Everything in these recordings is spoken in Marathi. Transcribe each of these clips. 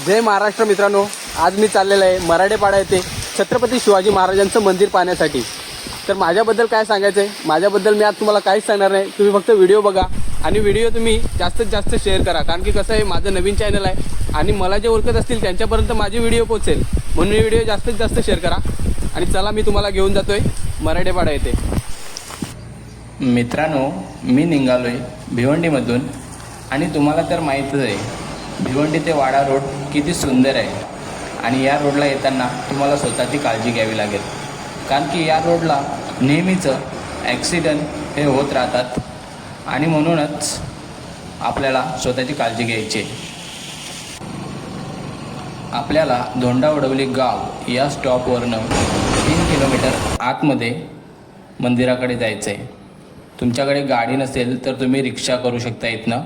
जय महाराष्ट्र मित्रांनो, आज मी चाललेलो आहे मराठेपाडा येथे छत्रपती शिवाजी महाराजांचं मंदिर पाहण्यासाठी। तर माझ्याबद्दल काय सांगायचं आहे, माझ्याबद्दल मी आज तुम्हाला काहीच सांगणार नाही। तुम्ही फक्त व्हिडिओ बघा आणि व्हिडिओ तुम्ही जास्तीत जास्त शेअर करा, कारण की कसं आहे, माझं नवीन चॅनल आहे आणि मला जे ओळखत असतील त्यांच्यापर्यंत माझी व्हिडिओ पोहोचेल, म्हणून व्हिडिओ जास्तीत जास्त शेअर करा। आणि चला मी तुम्हाला घेऊन जातोय मराठेपाडा येथे। मित्रांनो, मी निघालोय भिवंडीमधून आणि तुम्हाला तर माहीतच आहे भिवंडी ते वाडा रोड किती सुंदर आहे। आणि या रोडला येताना तुम्हाला स्वतःची काळजी घ्यावी लागेल, कारण की या रोडला नेहमीच ॲक्सिडेंट हे होत राहतात आणि म्हणूनच आपल्याला स्वतःची काळजी घ्यायची आहे। आपल्याला धोंडावडवली गाव या स्टॉपवरनं 3 किलोमीटर आतमध्ये मंदिराकडे जायचं आहे। तुमच्याकडे गाडी नसेल तर तुम्ही रिक्षा करू शकता इथनं,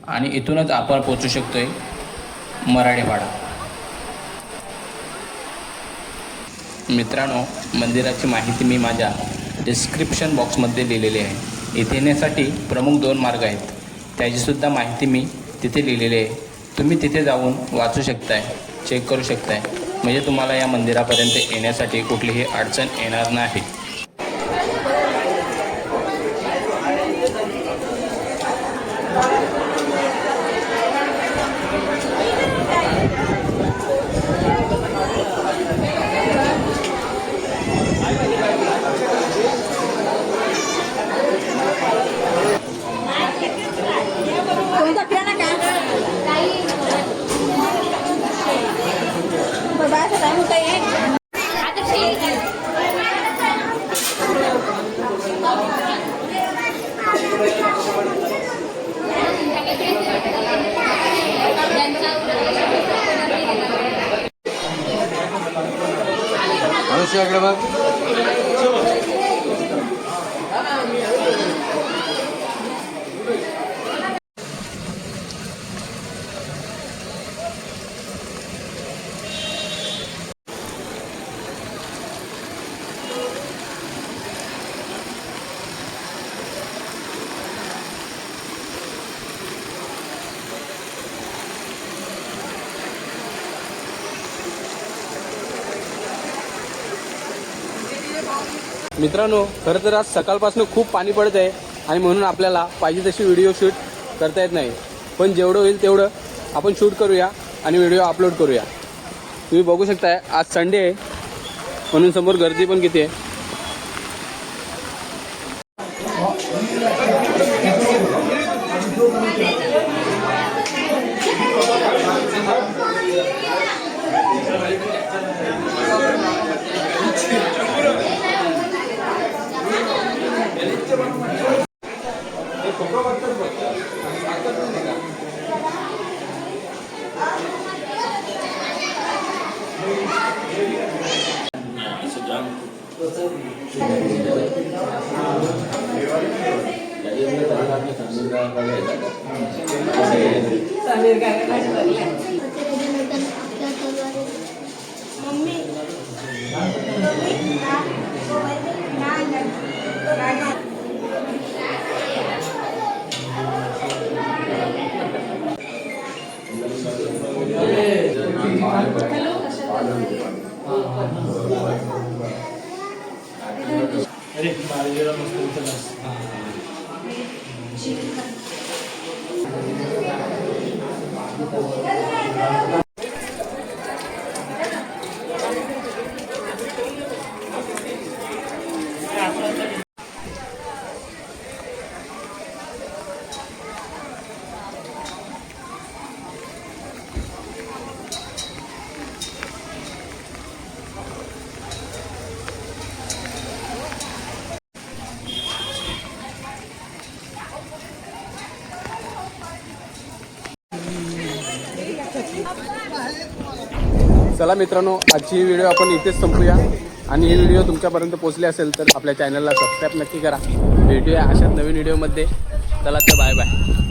आणि इथूनच आपण पोचू शकतो आहे मराठेपाडा। मित्रांनो, मंदिराची माहिती मी माझ्या डिस्क्रिप्शन बॉक्समध्ये लिहिलेली आहे। इथे येण्यासाठी प्रमुख 2 मार्ग आहेत, त्याचीसुद्धा माहिती मी तिथे लिहिलेली आहे। तुम्ही तिथे जाऊन वाचू शकताय, चेक करू शकताय, म्हणजे तुम्हाला या मंदिरापर्यंत येण्यासाठी कुठलीही अडचण येणार नाही। मित्रांनो, खरं तर आज सकाळपासून खूप पाणी पडत आहे आणि म्हणून आपल्याला पाहिजे तशी व्हिडिओ शूट करता येत नाही, पण जेवढं होईल तेवढं आपण शूट करूया आणि व्हिडिओ अपलोड करूया। तुम्ही बघू शकताय आज संडे आहे, म्हणून समोर गर्दी पण किती आहे। चला मित्रांनो, आजची व्हिडिओ आपण इथेच संपूया आणि ही व्हिडिओ तुमच्यापर्यंत पोहोचली असेल तर आपल्या चॅनलला सबस्क्राईब नक्की करा। भेटूया अशाच नवीन व्हिडिओमध्ये। चला तर बाय बाय।